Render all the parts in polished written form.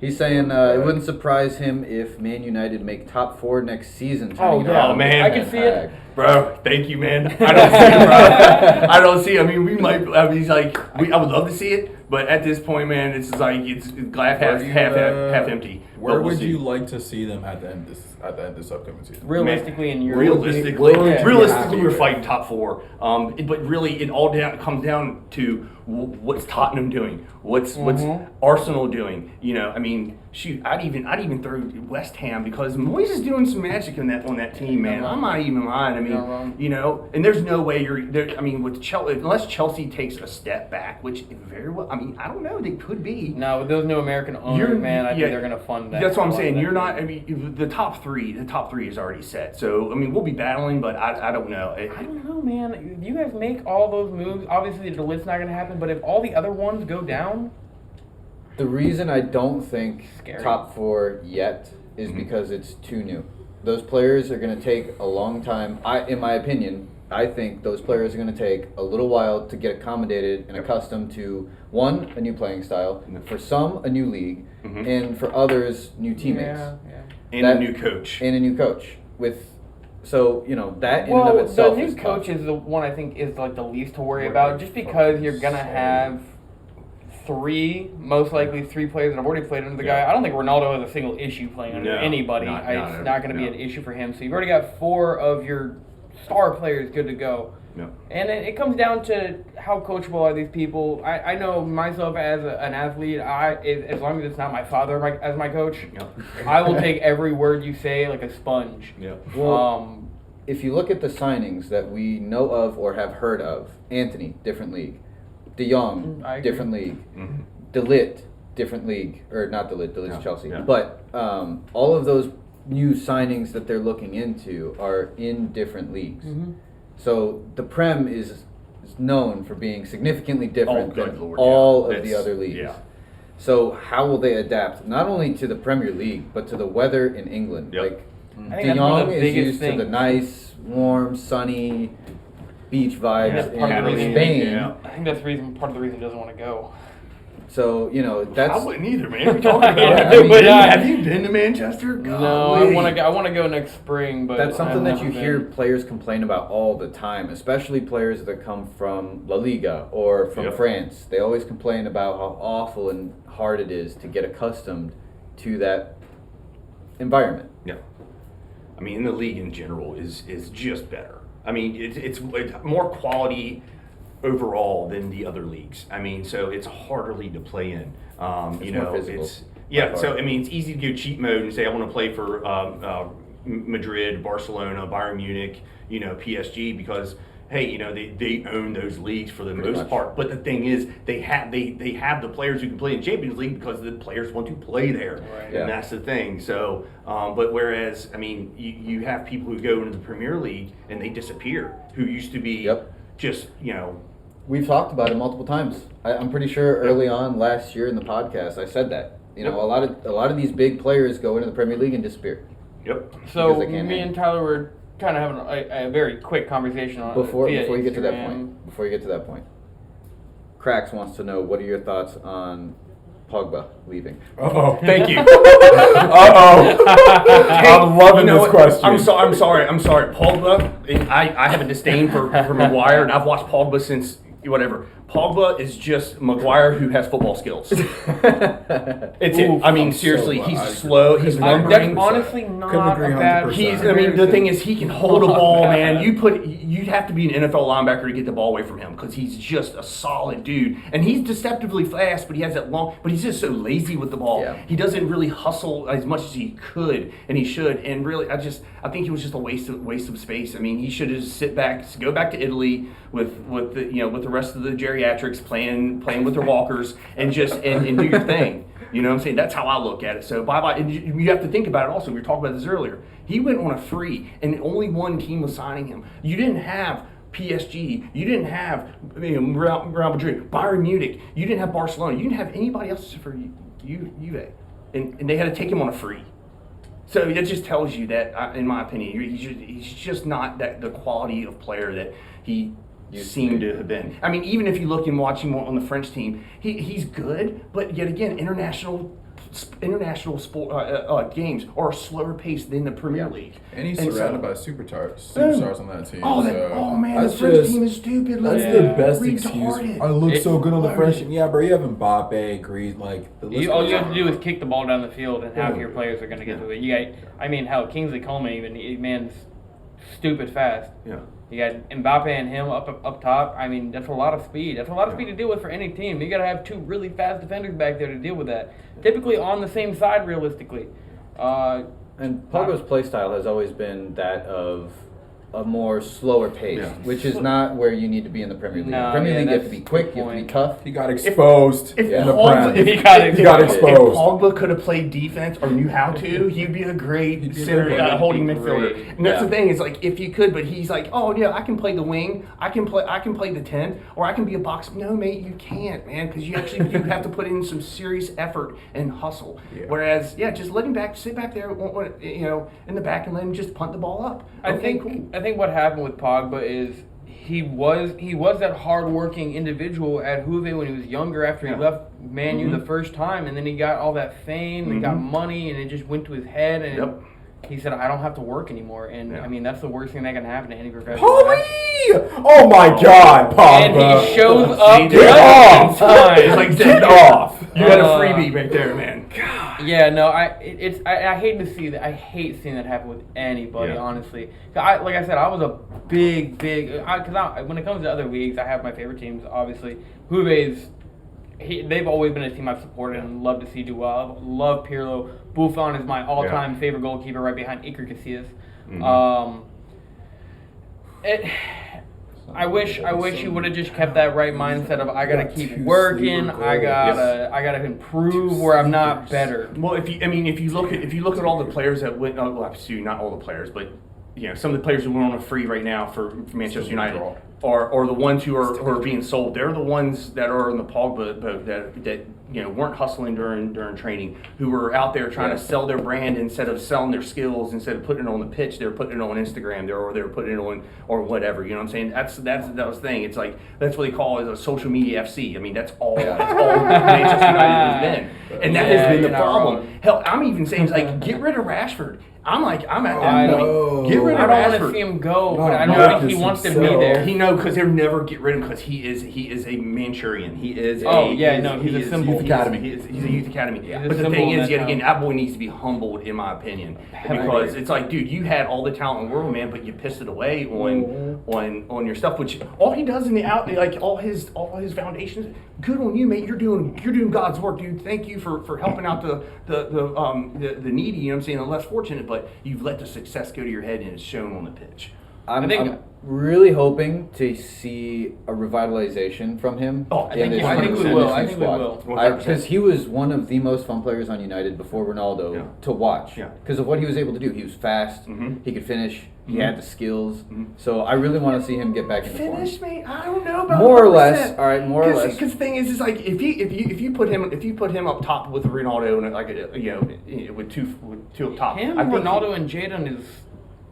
He's saying it wouldn't surprise him if Man United make top 4 next season. turning yeah. around man. I can see it. Bro, thank you, man. I don't see it, bro. I don't see it. I mean, we might. I mean, I would love to see it, but at this point, man, it's glass half empty. Where But we'll would see. you like to see them at the end of this upcoming season? Realistically, in Europe. Realistically, we're fighting top 4. But really, it all comes down to what's Tottenham doing, what's Arsenal doing. You know, I mean, shoot, I'd even throw West Ham because Moyes is doing some magic on that team, man. I'm not even lying. I mean, you know, and there's no way you're there. I mean, with Chelsea, unless Chelsea takes a step back, which very well. I mean, I don't know. They could be. No, with those new American owners, man, I think they're gonna fund that. That's what I'm saying. You're not. I mean, the top three is already set. So I mean, we'll be battling, but I don't know. I don't know, man. You guys make all those moves. Obviously, the Delit's not gonna happen. But if all the other ones go down, The reason I don't think Scary. top 4 yet is because it's too new. Those players are going to take a long time. In my opinion, I think those players are going to take a little while to get accommodated and accustomed to, one, a new playing style, for some, a new league, and for others, new teammates. And a new coach. And a new coach. So, you know, that in and well, of itself the new is tough. coach is the one I think is like the least to worry about, just because you're gonna have most likely three players that have already played under the guy. I don't think Ronaldo has a single issue playing under anybody. It's not going to be an issue for him. So you've already got 4 of your star players good to go. Yeah. And it comes down to how coachable are these people. I know myself as an athlete, as long as it's not my father as my coach, I will take every word you say like a sponge. Yeah. Well, if you look at the signings that we know of or have heard of, Anthony, different league. De Jong, different league. De Ligt, different league. Or not De Ligt, De Ligt's Chelsea. Yeah. But all of those new signings that they're looking into are in different leagues. So the Prem is known for being significantly different than all of the other leagues. Yeah. So how will they adapt, not only to the Premier League, but to the weather in England? Yep. Like, I think De that's one of Jong the is biggest used things. to the nice, warm, sunny beach vibes That's part of the in reason- Spain. Yeah. I think that's part of the reason he doesn't want to go. So, you know, that's... I wouldn't either, man. What are you talking about? Yeah, Have you been to Manchester? No, I want to go next spring, but That's something I've that you never hear been. players complain about all the time, especially players that come from La Liga or from France. They always complain about how awful and hard it is to get accustomed to that environment. Yeah. I mean, the league in general is just better. I mean, it's more quality overall than the other leagues. I mean, so it's a harder league to play in. It's more physical. So I mean, it's easy to go cheat mode and say I want to play for Madrid, Barcelona, Bayern Munich, PSG, because hey, they own those leagues for the most part. But the thing is, they have the players who can play in Champions League because the players want to play there, and that's the thing. So, but whereas I mean, you have people who go into the Premier League and they disappear, who used to be just We've talked about it multiple times. I'm pretty sure early on last year in the podcast I said that. A lot of these big players go into the Premier League and disappear. Yep. So Because they can't me hang. and Tyler were kind of having a very quick conversation on Before via you get to that Instagram. point, Cracks wants to know, what are your thoughts on Pogba leaving? Thank you. I'm loving this question. I'm sorry. Pogba, I have a disdain for Maguire, and I've watched Pogba since whatever. Pogba is just Maguire who has football skills. It's it. I mean, seriously, glad. he's slow. He's lumbering. That's honestly not Couldn't agree a bad. 100%. The thing is, he can hold a ball, man. You'd have to be an NFL linebacker to get the ball away from him because he's just a solid dude, and he's deceptively fast. But he has that long. But he's just so lazy with the ball. Yeah. He doesn't really hustle as much as he could, and he should. And really, I think he was just a waste of space. I mean, he should have just go back to Italy with the rest of the geriatrics playing with their walkers and just and do your thing. You know what I'm saying? That's how I look at it. So bye-bye. And you have to think about it also. We were talking about this earlier. He went on a free, and only one team was signing him. You didn't have PSG. You didn't have Real Madrid, Bayern Munich. You didn't have Barcelona. You didn't have anybody else except for Juve. And they had to take him on a free. So it just tells you that, in my opinion, he's just not the quality of player that he seemed to have been. I mean, even if you look and watch him on the French team, he's good, but yet again, international international sport games are slower paced than the Premier League. And he's so- surrounded by superstars on that team. Oh, man, the that's French just- team is stupid. That's Like, the best retarded. excuse. I look so good on the French. Yeah, bro, you have Mbappe, Greece, like. The list All goes you have on. to do is kick the ball down the field, and half your players are going to get to it. You got, I mean, hell, Kingsley Coman man's stupid fast. Yeah. You got Mbappe and him up top. I mean, that's a lot of speed. That's a lot of speed to deal with for any team. You got to have two really fast defenders back there to deal with that. Typically on the same side, realistically. And Pogba's play style has always been that of a more slower pace, Yeah. which is not where you need to be in the Premier League. No, Premier yeah, League, you have to that's be the quick, you have to be point. tough. He got exposed If in the Pogba- Prem. He got He got If exposed. Pogba could have played defense or knew how to, he'd be a great He'd be center, great. holding He'd be midfielder. great. And that's Yeah. the thing is like if you could, but he's like, oh yeah, I can play the wing, I can play the 10, or I can be a box. No, mate, you can't, man, because you have to put in some serious effort and hustle. Yeah. Whereas, yeah, just let him sit back there, in the back and let him just punt the ball up. I Okay, think what happened with Pogba is he was that hard-working individual at Juve when he was younger after he Yeah. left Man U the first time, and then he got all that fame and got money, and it just went to his head, and Yep. he said, I don't have to work anymore. And, Yeah. I mean, that's the worst thing that can happen to any professional. Paulie! Oh my God, And Pogba! he shows See, up get just off! in time. It's like Get off! You got a freebie right there, man. Yeah, no, I hate to see that. I hate seeing that happen with anybody, Yeah. honestly. Like I said, I was a big, because when it comes to other leagues, I have my favorite teams, obviously. Juve's, they've always been a team I've supported and love to see do well. Love Pirlo. Buffon is my all-time favorite goalkeeper, right behind Iker Casillas. I wish he would have just kept that right mindset of I gotta keep working, I gotta improve where I'm not better. Well, if you look at all the players that went, well, obviously not all the players, but some of the players who went on a free right now for Manchester United, or the ones who are being sold, they're the ones that are in the Pogba boat that weren't hustling during training, who were out there trying to sell their brand instead of selling their skills, instead of putting it on the pitch, they were putting it on Instagram, they were putting it on or whatever. You know what I'm saying? That was the thing. It's like that's what they call it a social media FC. I mean, that's all Manchester United has been, and that has been the you're not problem. wrong. Hell, I'm even saying like get rid of Rashford. I'm at I that know. point. Get rid I of don't want to Rashford. see him go, No, but I don't not think he just wants to be himself. there. Because they'll never get rid of him because he is a Manchurian. He is. Oh, a, yeah, he is- no, he's he a is- symbol. Youth academy. He's a youth academy. He's a But the symbol thing in is, that yet town. again, that boy needs to be humbled, in my opinion, Heavily. because it's like, dude, you had all the talent in the world, man, but you pissed it away on your stuff. Which all he does in the out, like all his foundations. Good on you, mate. You're doing God's work, dude. Thank you for helping out the needy. You know what I'm saying, the less fortunate. But you've let the success go to your head, and it's shown on the pitch. I'm think- really hoping to see a revitalization from him. Oh, I in think this we- I think we 100% will. issue I think we squad. will. 100%. Because he was one of the most fun players on United before Ronaldo Yeah. to watch. Yeah. Because of what he was able to do. He was fast. Mhm. He could finish. He Mhm. had the skills. Mhm. So I really want to see him get back into form. Finish, mate. I don't know about More or 100%. less. All right, more or less. Because the thing is like if you put him up top with Ronaldo and like with two up top, Him, I think Ronaldo, and Jadon is.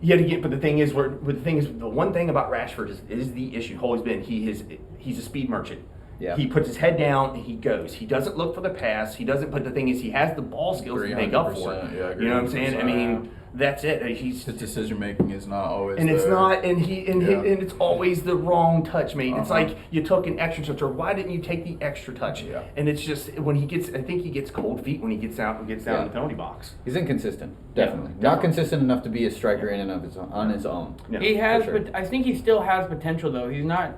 Yet again, but the thing is, the one thing about Rashford is the issue. Always been he's a speed merchant. Yeah. He puts his head down and he goes. He doesn't look for the pass. He doesn't. But the thing is, he has the ball skills to make up for it. 300%, yeah, I agree You know what I'm saying? I 100%. mean, that's it. He's His decision making is not always. and it's there. not, and Yeah. and it's always the wrong touch, mate. It's Uh-huh. like you took an extra touch, or why didn't you take the extra touch? Yeah. And it's just when he gets, I think he gets cold feet when he gets down in the penalty box. He's inconsistent. Yeah, Definitely. Not definitely. consistent enough to be a striker in and of his on his own. Yeah. He has, for sure. but I think he still has potential though. He's not.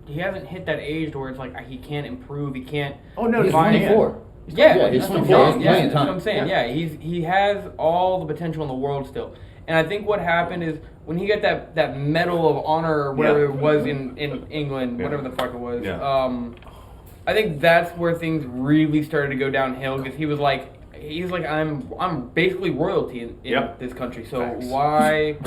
He hasn't hit that age where it's like he can't improve. He can't. Oh no, He's Fine. 24. Yeah, he's that's 24. what I'm He's saying. plenty Yeah, of that's what time. I'm saying. Yeah, he has all the potential in the world still. And I think what happened is when he got that Medal of Honor or whatever Yeah. it was in England, Yeah. whatever the fuck it was. Yeah. I think that's where things really started to go downhill because he's like I'm basically royalty in Yep. this country. So Facts. why?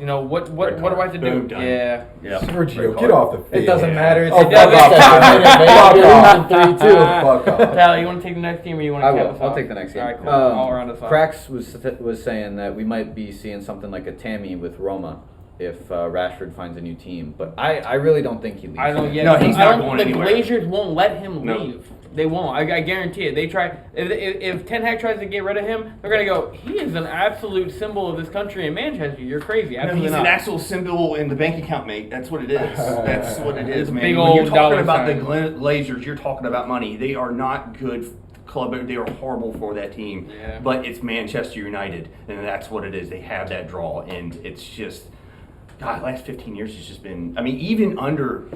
What do I have to do? Boom, done. Yeah. Yeah. Sergio, get off the field. It doesn't matter. It's Oh, it fuck doesn't off. matter. Fuck off. 3-2. Fuck off. Tyler, you want to take the next team or you want to I cap will. us I'll off? take the next game. All right, cool. All around us off. Cracks was saying that we might be seeing something like a Tammy with Roma if Rashford finds a new team, but I really don't think he leaves. I don't. Yeah, No, he's I not don't. going the anywhere. Glazers won't let him No. leave. They won't. I guarantee it. They try. If Ten Hag tries to get rid of him, they're gonna go. He is an absolute symbol of this country in Manchester. You're crazy. No, Absolutely he's not. an actual symbol in the bank account, mate. That's what it is. That's what it is, man. Big When old you're talking dollar about sign. the Glazers, you're talking about money. They are not good club. They are horrible for that team. Yeah. But it's Manchester United, and that's what it is. They have that draw, and it's just, God, the last 15 years has just been. I mean, even under,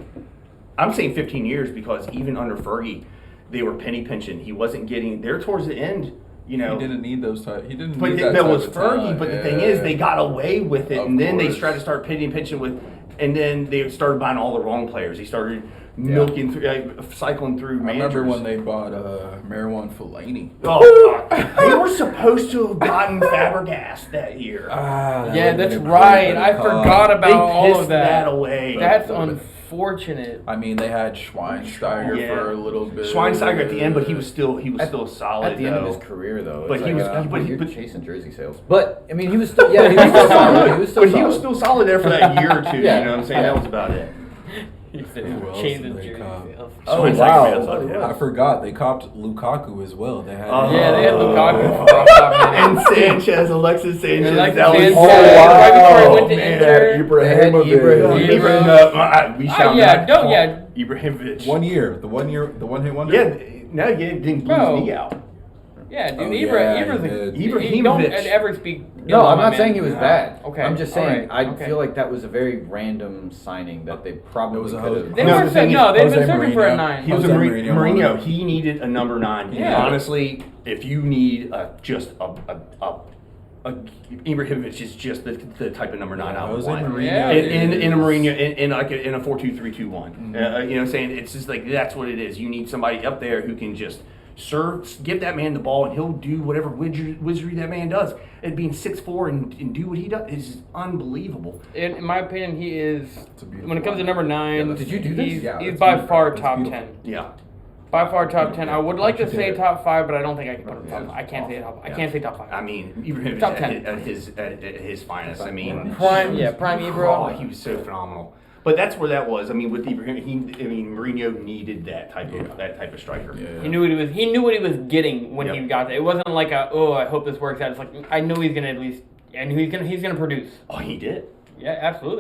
I'm saying 15 years because even under Fergie, they were penny pinching. He wasn't getting there towards the end. You know, He didn't need those type. He didn't. but need that type was of Fergie. talent. But the thing is, they got away with it, Of and then they course. tried to start penny pinching with, and then they started buying all the wrong players. They started milking through, cycling through I managers. remember when they bought Marwan Fellaini. Oh, God. They were supposed to have gotten Fabregas that year. Yeah, that's right. I forgot They about all pissed of that. away. That's unfortunate. I mean, they had Schweinsteiger Yeah. for a little bit. Schweinsteiger at the end, but he was still solid At the end of though. his career, though, But it's he like, was- but he- you're but- chasing jersey sales. But I mean, he was still, he was still solid. He was still But solid. he was still solid there for that year or two. Yeah. You know what I'm saying? That was about it. He said Who else change did his they jersey cop? sales. Oh Schweinsteiger wow! fans love him. I forgot they copped Lukaku as well. They had. Yeah, they had Lukaku for a hot And minute. Sanchez, Alexis Sanchez. Alexis that was Sanchez, right before he went to man. Inter. They had Ibrahimovic. We shall yeah, not don't- call yeah. Ibrahimovic. 1 year, the 1 year, the one hit wonder. Yeah, no, yeah, didn't blew Bro. his knee out. Yeah, dude, Oh, Ibra's yeah, a he did. he don't Ibrahimovic. ever speak. No, ill of I'm my not man. saying he was bad. Okay, I'm just all saying right, I okay. feel like that was a very random signing that they probably It was a could have. They No, were the thing no, is, they've been Jose searching for a Mourinho. 9. He was a Jose Mourinho. Mourinho. He needed a number 9. Yeah. Honestly, if you need just a Ibrahimovic is just the type of number 9 I would Jose want. Mourinho Yeah. In a is- Mourinho in like in a 4-2-3-2-1. You know what I'm saying? It's just like that's what it is. You need somebody up there who can just give that man the ball and he'll do whatever wizardry that man does. It being 6'4" and do what he does is unbelievable. In my opinion, he is. a beautiful When it comes to line. number 9, Yeah, did you do this? He's, Yeah, he's that's by beautiful. far That's top beautiful. 10. Yeah. By far top 10. I would like to You say did. top 5, but I don't think I can put him top. Yeah. I can't say top. I Yeah. can't say top 5. I mean, Ibrahimovic Top at 10. his finest. I mean, Prime Ibra. Oh, he was so phenomenal. But that's where that was. I mean, with Ibrahimovic, Mourinho needed that type of striker. Yeah. He knew what he was. He knew what he was getting when Yep. he got there. It wasn't like I hope this works out. It's like I knew he's gonna at least. I knew he's gonna produce. Oh, he did. Yeah, absolutely.